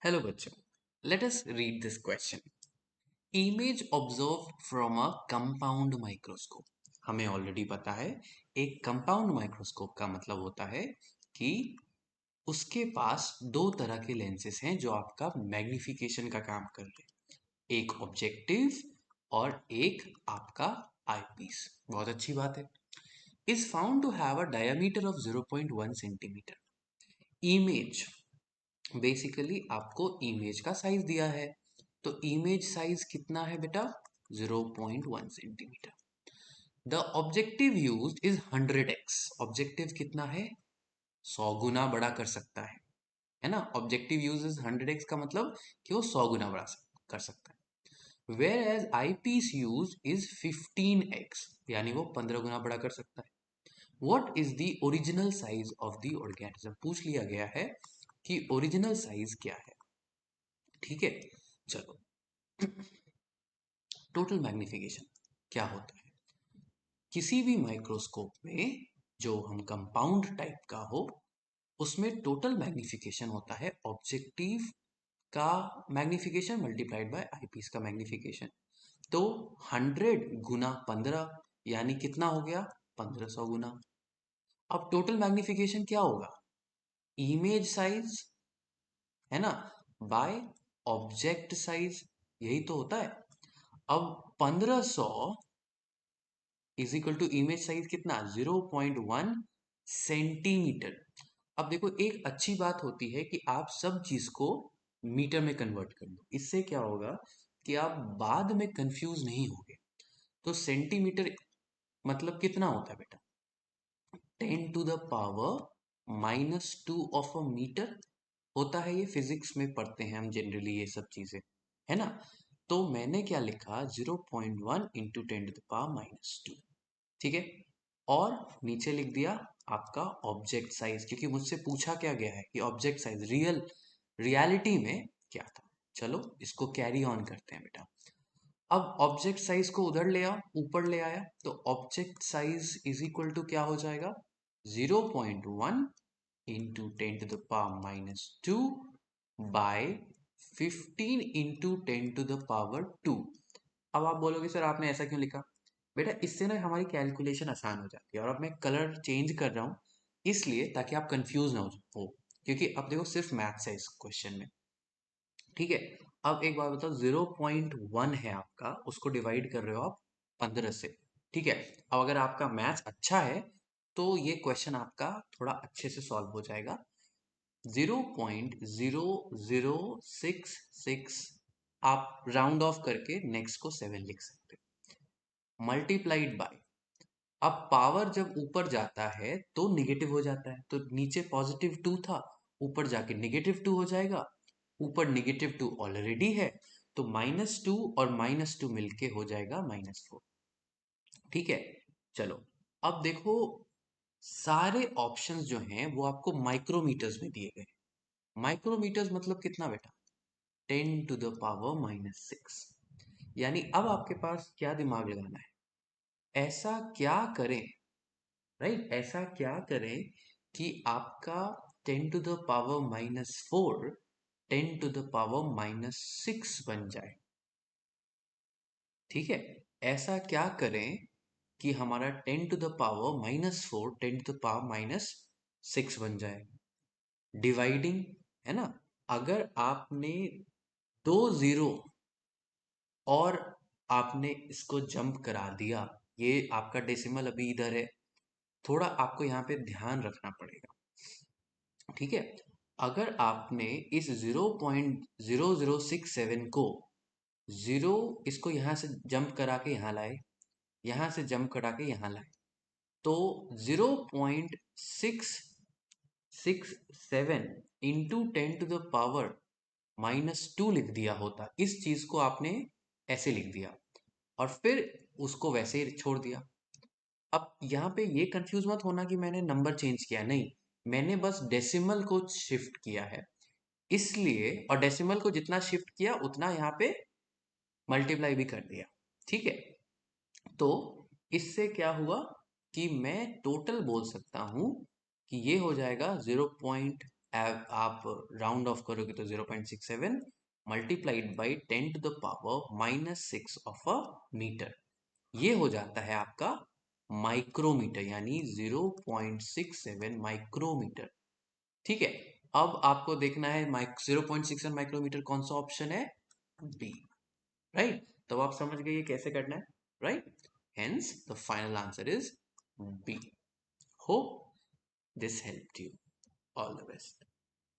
Hello बच्चों, let us read this question. Image observe from a compound microscope. हमें already पता है एक कंपाउंड माइक्रोस्कोप का मतलब होता है कि उसके पास दो तरह के लेंसेज हैं जो आपका मैग्निफिकेशन का काम करते हैं, एक ऑब्जेक्टिव और एक आपका आईपीस। बहुत अच्छी बात है। Is found to have a diameter of 0.1 centimetre. Image basically आपको इमेज का साइज दिया है, तो इमेज साइज कितना है बेटा? 0.1 centimetre. The objective used is 100x। Objective कितना है? 100 गुना बड़ा कर सकता है ना। ऑब्जेक्टिव यूज इज 100x का मतलब कि वो 100 गुना बड़ा कर सकता है। Whereas eyepiece use is 15x, यानी वो 15 गुना बड़ा कर सकता है। What is the original size of the organism? पूछ लिया गया है कि ओरिजिनल साइज क्या है। ठीक है, चलो। टोटल मैग्निफिकेशन क्या होता है? किसी भी माइक्रोस्कोप में जो हम कंपाउंड टाइप का हो, उसमें टोटल मैग्निफिकेशन होता है ऑब्जेक्टिव का मैग्निफिकेशन मल्टीप्लाइड बाय आईपीस का मैग्निफिकेशन। तो 100 गुना 15 यानी कितना हो गया? 1500 गुना। अब टोटल मैग्निफिकेशन क्या होगा? इमेज साइज है ना, बाय ऑब्जेक्ट साइज, यही तो होता है। अब 1500 is equal to image size कितना? 0.1 सेंटीमीटर। अब देखो, एक अच्छी बात होती है कि आप सब चीज को मीटर में कन्वर्ट कर दो। इससे क्या होगा कि आप बाद में कंफ्यूज नहीं होगे। तो सेंटीमीटर मतलब कितना होता है बेटा? 10⁻⁻² ऑफ अ मीटर होता है। ये फिजिक्स में पढ़ते हैं हम जनरली ये सब चीजें, है ना। तो मैंने क्या लिखा? 0.1 इंटू 10⁻²। ठीक है, और नीचे लिख दिया आपका ऑब्जेक्ट साइज, क्योंकि मुझसे पूछा क्या गया है कि ऑब्जेक्ट साइज रियलिटी में क्या था। चलो इसको कैरी ऑन करते हैं बेटा। अब ऑब्जेक्ट साइज को उधर ले आओ, ऊपर ले आया, तो object size is equal to क्या हो जाएगा? 0.1 इंटू 10⁻² बाय 15 इंटू 10⁻²। अब आप बोलोगे सर आपने ऐसा क्यों लिखा? बेटा इससे ना हमारी कैलकुलेशन आसान हो जाती है, और अब मैं कलर चेंज कर रहा हूँ इसलिए ताकि आप कंफ्यूज ना हो, क्योंकि अब देखो सिर्फ मैथ्स है इस क्वेश्चन में। ठीक है, अब एक बात बताओ, 0.1 है आपका, उसको डिवाइड कर रहे हो आप 15 से। ठीक है, अब अगर आपका मैथ्स अच्छा है तो ये क्वेश्चन आपका थोड़ा अच्छे से सॉल्व हो जाएगा। 0.0066 आप राउंड ऑफ करके नेक्स्ट को 7 लिख सकते हो, मल्टीप्लाइड बाय। अब पावर जब ऊपर जाता है तो निगेटिव हो जाता है, तो नीचे +2 था, ऊपर जाके -2 हो जाएगा। ऊपर -2 ऑलरेडी है, तो -2 और -2 मिलके हो जाएगा -4। ठीक है, चलो। अब देखो, सारे ऑप्शंस जो हैं वो आपको माइक्रोमीटर्स में दिए गए। माइक्रोमीटर्स मतलब कितना बेटा? 10⁻⁻6। यानी अब आपके पास क्या दिमाग लगाना है? ऐसा क्या करें, राइट, ऐसा क्या करें कि आपका 10⁻⁻4 10⁻⁻6 बन जाए। ठीक है, ऐसा क्या करें कि हमारा 10⁻⁻4 10⁻⁻6 बन जाए। डिवाइडिंग, है ना। अगर आपने दो जीरो और आपने इसको जंप करा दिया, ये आपका डेसिमल अभी इधर है, थोड़ा आपको यहाँ पे ध्यान रखना पड़ेगा। ठीक है, अगर आपने इस 0.0067 को जीरो, इसको यहां से जंप करा के यहां लाए, यहां से जंप करा के यहां लाए, तो 0.667 इंटू 10⁻⁻² लिख दिया होता। इस चीज को आपने ऐसे लिख दिया और फिर उसको वैसे ही छोड़ दिया। अब यहाँ पे ये कंफ्यूज मत होना कि मैंने नंबर चेंज किया, नहीं, मैंने बस डेसिमल को शिफ्ट किया है इसलिए, और डेसिमल को जितना शिफ्ट किया उतना यहाँ पे मल्टीप्लाई भी कर दिया। ठीक है, तो इससे क्या हुआ कि मैं टोटल बोल सकता हूं कि ये हो जाएगा 0. आप राउंड ऑफ करोगे तो 0.67 multiplied by 10⁻⁻6 of a metre, ये हो जाता है आपका माइक्रोमीटर, यानी 0.67 माइक्रोमीटर। ठीक है, अब आपको देखना है 0.67 माइक्रोमीटर कौन सा ऑप्शन है, बी, राइट। तो आप समझ गए ये कैसे करना है, right. Hence the final answer is B. Hope this helped you. All the best.